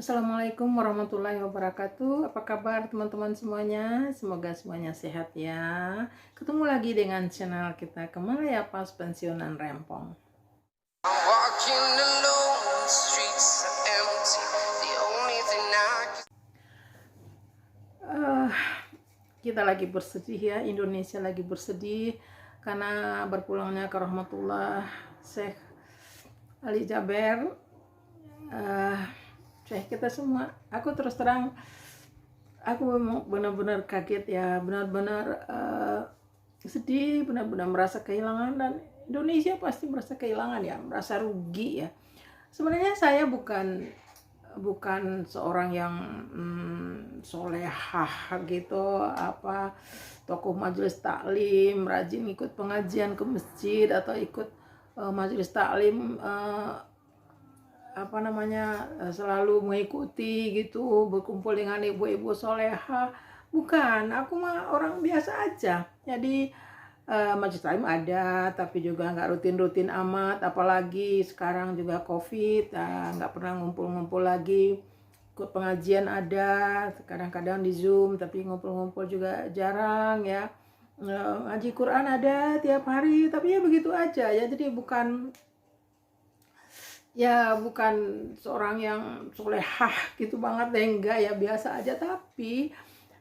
Assalamualaikum warahmatullahi wabarakatuh. Apa kabar teman-teman semuanya? Semoga semuanya sehat ya. Ketemu lagi dengan channel kita Kemalaya Pas Pensiunan Rempong. Kita lagi bersedih ya, Indonesia lagi bersedih karena berpulangnya ke rahmatullah Syekh Ali Jaber. Syekh kita semua. Aku terus terang, aku benar-benar kaget ya, benar-benar sedih, benar-benar merasa kehilangan, dan Indonesia pasti merasa kehilangan ya, merasa rugi ya. Sebenarnya saya bukan seorang yang solehah gitu, apa tokoh majelis taklim, rajin ikut pengajian ke masjid atau ikut majelis taklim selalu mengikuti gitu, berkumpul dengan ibu-ibu solehah. Bukan, aku mah orang biasa aja. Jadi majelis taklim ada, tapi juga nggak rutin-rutin amat. Apalagi sekarang juga COVID, nggak pernah ngumpul-ngumpul lagi. Ikut pengajian ada, kadang-kadang di Zoom, tapi ngumpul-ngumpul juga jarang ya. Ngaji Quran ada tiap hari, tapi ya begitu aja ya. Jadi bukan seorang yang solehah gitu banget deh, enggak ya, biasa aja. Tapi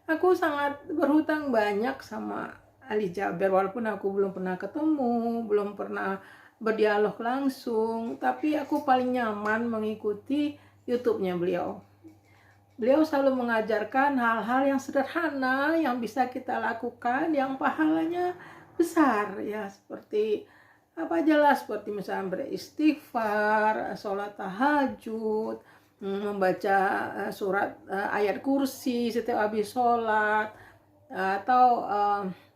aku sangat berhutang banyak sama Ali Jaber, walaupun aku belum pernah ketemu, belum pernah berdialog langsung, tapi aku paling nyaman mengikuti YouTube-nya beliau. Beliau selalu mengajarkan hal-hal yang sederhana yang bisa kita lakukan, yang pahalanya besar ya, seperti apa jelas, seperti misalnya beristighfar, sholat tahajud, membaca surat ayat kursi setiap habis sholat, atau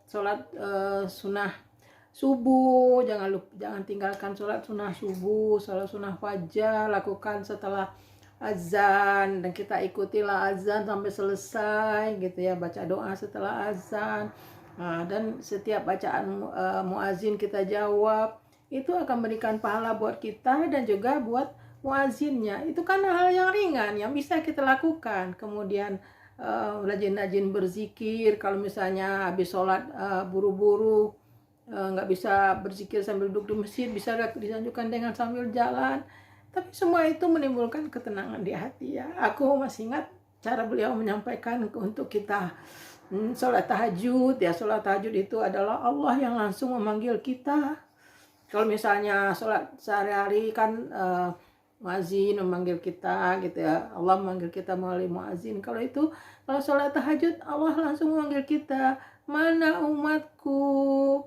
sholat sunnah subuh. Jangan tinggalkan sholat sunnah subuh, sholat sunnah fajar lakukan setelah azan, dan kita ikutilah azan sampai selesai gitu ya, baca doa setelah azan. Dan setiap bacaan muazin kita jawab, itu akan memberikan pahala buat kita dan juga buat muazinnya. Itu kan hal yang ringan yang bisa kita lakukan. Kemudian rajin-rajin berzikir. Kalau misalnya habis sholat buru-buru, nggak bisa berzikir sambil duduk di masjid, bisa dilanjutkan dengan sambil jalan. Tapi semua itu menimbulkan ketenangan di hati ya. Aku masih ingat cara beliau menyampaikan untuk kita sholat tahajud ya. Sholat tahajud itu adalah Allah yang langsung memanggil kita. Kalau misalnya sholat sehari-hari kan muazin memanggil kita gitu ya, Allah memanggil kita melalui muazin. Kalau sholat tahajud, Allah langsung memanggil kita, mana umatku,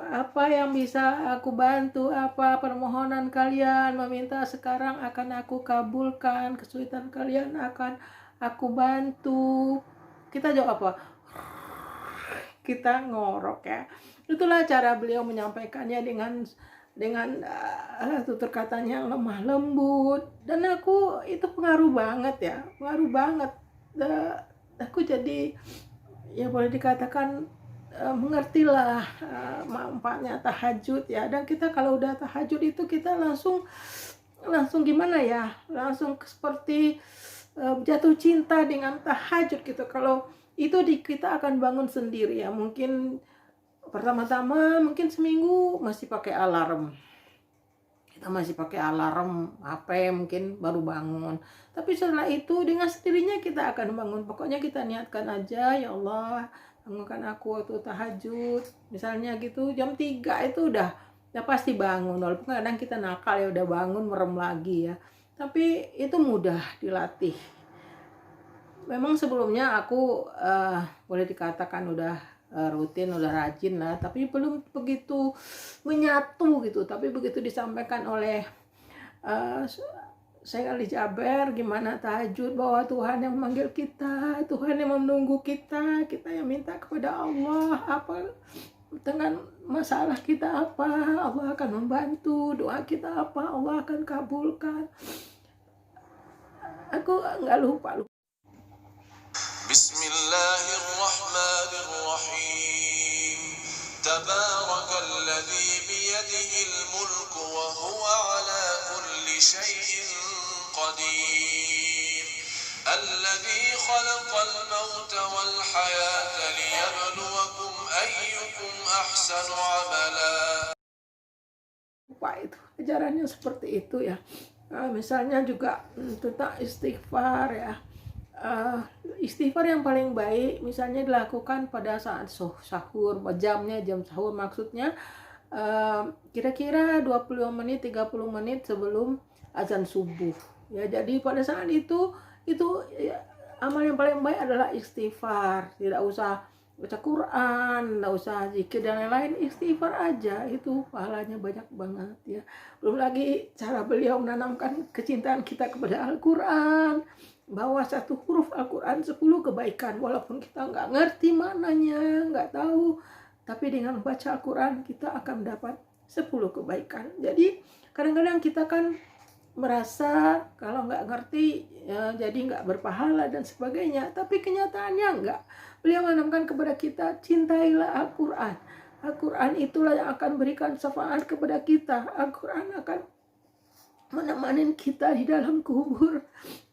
apa yang bisa aku bantu, apa permohonan kalian meminta sekarang akan aku kabulkan, kesulitan kalian akan aku bantu. Kita jawab apa? Kita ngorok ya. Itulah cara beliau menyampaikannya dengan tutur katanya yang lemah lembut, dan aku itu pengaruh banget ya, pengaruh banget. Aku jadi ya boleh dikatakan mengertilah manfaatnya tahajud ya. Dan kita kalau udah tahajud itu kita langsung gimana ya, langsung seperti jatuh cinta dengan tahajud gitu. Kalau itu kita akan bangun sendiri ya. Mungkin pertama-tama mungkin seminggu masih pakai alarm. Kita masih pakai alarm HP, mungkin baru bangun. Tapi setelah itu dengan sendirinya kita akan bangun. Pokoknya kita niatkan aja, ya Allah, bangunkan aku waktu tahajud. Misalnya gitu jam 3 itu udah pasti bangun. Walaupun kadang kita nakal ya, udah bangun merem lagi ya. Tapi itu mudah dilatih. Memang sebelumnya aku boleh dikatakan udah rutin, udah rajin lah, tapi belum begitu menyatu gitu. Tapi begitu disampaikan oleh Syekh Ali Jaber gimana tahajud, bahwa Tuhan yang memanggil kita, Tuhan yang menunggu kita, kita yang minta kepada Allah apa dengan masalah kita, apa Allah akan membantu, doa kita apa Allah akan kabulkan. Aku nggak lupa. Bismillahirrahmanirrahim. Tabarakalladzi biyadihil mulku wa huwa ala kulli syai'in qadir. الذي خلق الموت والحياة ليبلوكم أيكم أحسن عملا. Pak, itu ajarannya seperti itu ya. Misalnya juga tentang istighfar ya. Istighfar yang paling baik misalnya dilakukan pada saat sahur, jam sahur maksudnya kira-kira 25 menit 30 menit sebelum azan subuh ya. Jadi pada saat itu ya, amal yang paling baik adalah istighfar. Tidak usah baca Quran, tidak usah zikir dan lain-lain, istighfar aja itu pahalanya banyak banget ya. Belum lagi cara beliau menanamkan kecintaan kita kepada Al-Quran, bahwa satu huruf Al-Quran 10 kebaikan, walaupun kita nggak ngerti maknanya, nggak tahu, tapi dengan membaca Al-Quran kita akan mendapat 10 kebaikan. Jadi kadang-kadang kita kan merasa kalau nggak ngerti ya, jadi nggak berpahala dan sebagainya, tapi kenyataannya enggak. Beliau menanamkan kepada kita, cintailah Al-Quran. Al-Quran itulah yang akan berikan syafaat kepada kita. Al-Quran akan menemani kita di dalam kubur,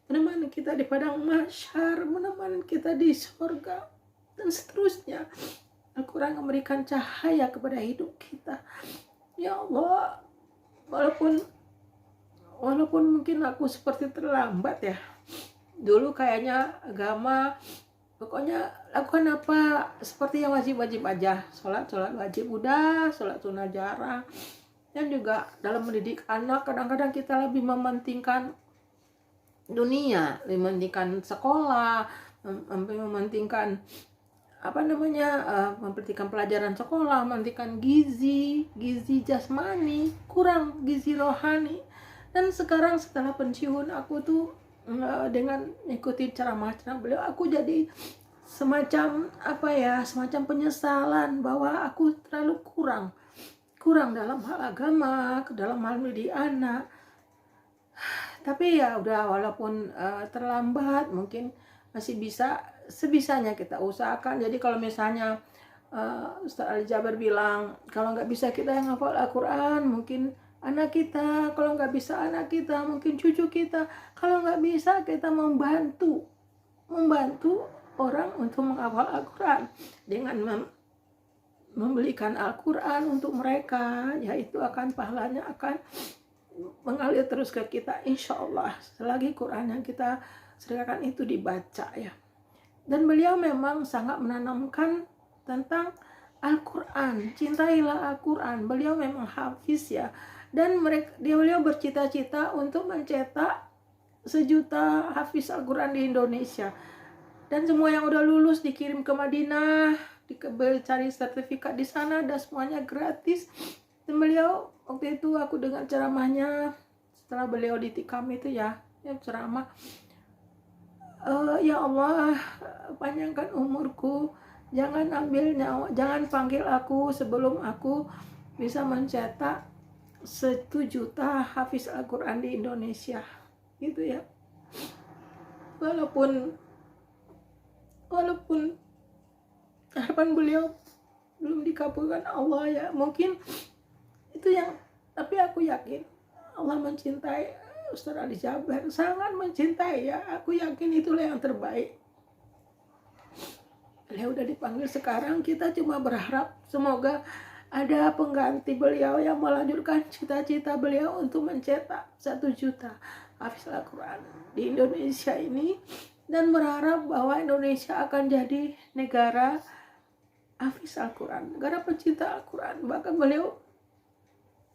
menemani kita di padang mahsyar, menemani kita di surga, dan seterusnya. Al-Quran memberikan cahaya kepada hidup kita. Ya Allah, walaupun mungkin aku seperti terlambat ya. Dulu kayaknya agama, pokoknya lakukan apa seperti yang wajib-wajib aja. Sholat wajib udah, sholat sunnah jarang. Dan juga dalam mendidik anak, kadang-kadang kita lebih mementingkan dunia, mementingkan sekolah, mementingkan mementingkan pelajaran sekolah, mementingkan gizi jasmani, kurang gizi rohani. Dan sekarang setelah pensiun, aku tuh dengan ikuti ceramah beliau, aku jadi semacam penyesalan bahwa aku terlalu kurang dalam hal agama, dalam hal mendidik anak. Tapi ya udah, walaupun terlambat, mungkin masih bisa, sebisanya kita usahakan. Jadi kalau misalnya Ustaz Ali Jaber bilang kalau nggak bisa kita yang hafal Al-Quran, mungkin anak kita, kalau nggak bisa anak kita, mungkin cucu kita, kalau nggak bisa kita membantu orang untuk menghafal Al-Quran dengan membelikan Al-Quran untuk mereka, yaitu akan pahalanya akan mengalir terus ke kita, insya Allah, selagi Quran yang kita serahkan itu dibaca ya. Dan beliau memang sangat menanamkan tentang Al-Quran, cintailah Al-Quran. Beliau memang hafiz ya, dan beliau bercita-cita untuk mencetak 1 juta hafiz Al-Quran di Indonesia. Dan semua yang udah lulus dikirim ke Madinah, cari sertifikat di sana, dan semuanya gratis. Dan beliau waktu itu, aku dengar ceramahnya setelah beliau ditikam itu ya ceramah, ya Allah, panjangkan umurku, jangan ambil nyawa, jangan panggil aku sebelum aku bisa mencetak 1 juta hafiz Al-Quran di Indonesia gitu ya. Walaupun harapan beliau belum dikabulkan Allah ya, mungkin itu yang, tapi aku yakin Allah mencintai Ustaz Ali Jaber, sangat mencintai ya. Aku yakin itulah yang terbaik. Beliau udah dipanggil sekarang, kita cuma berharap semoga ada pengganti beliau yang melanjutkan cita-cita beliau untuk mencetak 1 juta hafiz Al-Quran di Indonesia ini, dan berharap bahwa Indonesia akan jadi negara hafiz Al-Quran, negara pencinta Al-Quran. Bahkan beliau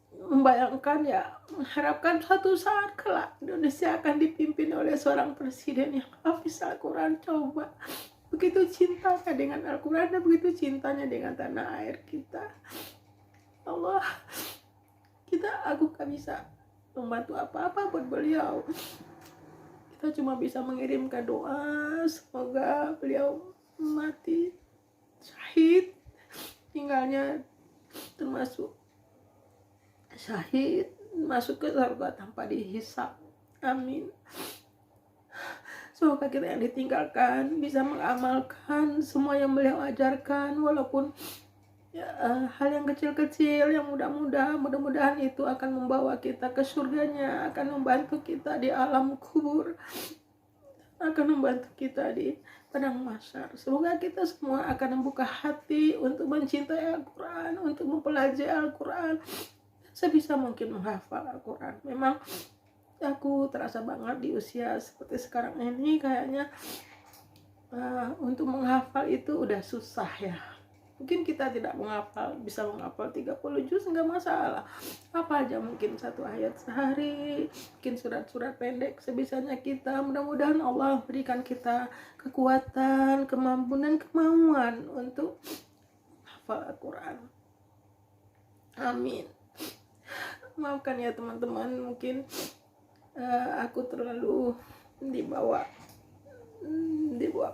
membayangkan ya, mengharapkan suatu saat kelak Indonesia akan dipimpin oleh seorang presiden yang hafiz Al-Quran. Coba, begitu cintanya dengan Al-Quran dan begitu cintanya dengan tanah air kita. Allah, aku gak bisa membantu apa-apa buat beliau. Kita cuma bisa mengirimkan doa, semoga beliau mati syahid, tinggalnya termasuk syahid, masuk ke surga tanpa dihisab. Amin. Semoga kita yang ditinggalkan bisa mengamalkan semua yang beliau ajarkan, walaupun ya, hal yang kecil-kecil, yang mudah-mudahan itu akan membawa kita ke surganya, akan membantu kita di alam kubur. akan membantu kita di padang mahsyar. Semoga kita semua akan membuka hati untuk mencintai Al-Quran, untuk mempelajari Al-Quran, sebisa mungkin menghafal Al-Quran. Memang aku terasa banget di usia seperti sekarang ini kayaknya untuk menghafal itu udah susah ya. Mungkin kita tidak bisa menghafal 30 juz nggak masalah, apa aja, mungkin 1 ayat sehari, mungkin surat-surat pendek sebisanya kita. Mudah-mudahan Allah berikan kita kekuatan, kemampuan dan kemauan untuk hafal Al-Quran. Amin. Maafkan ya teman-teman, mungkin aku terlalu dibawa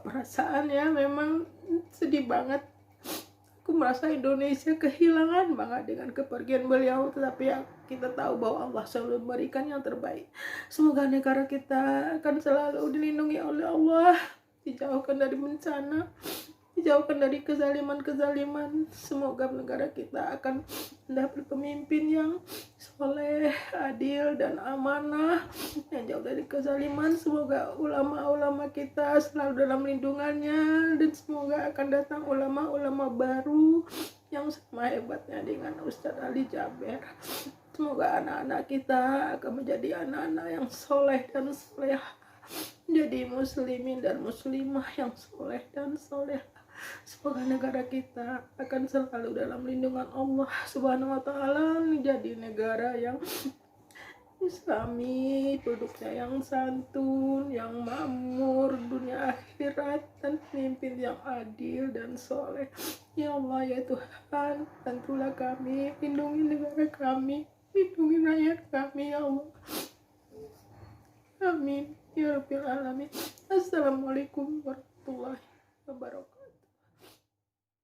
perasaan ya. Memang sedih banget. Aku merasa Indonesia kehilangan banget dengan kepergian beliau, tetapi ya kita tahu bahwa Allah selalu memberikan yang terbaik. Semoga negara kita akan selalu dilindungi oleh Allah, dijauhkan dari bencana, dijauhkan dari kezaliman-kezaliman. Semoga negara kita akan mendapat pemimpin yang soleh, adil, dan amanah, yang jauh dari kezaliman. Semoga ulama-ulama kita selalu dalam lindungannya, dan semoga akan datang ulama-ulama baru yang sama hebatnya dengan Ustadz Ali Jaber. Semoga anak-anak kita akan menjadi anak-anak yang soleh dan soleh, menjadi muslimin dan muslimah yang soleh dan soleh. Semoga negara kita akan selalu dalam lindungan Allah Subhanahu wa Ta'ala, menjadi negara yang Islami, penduduknya yang santun, yang makmur dunia akhirat, dan pemimpin yang adil dan soleh. Ya Allah, ya Tuhan, bantulah kami, lindungi negara kami, lindungi rakyat kami, ya Allah. Amin ya Rabbil Alamin. Assalamualaikum warahmatullahi wabarakatuh.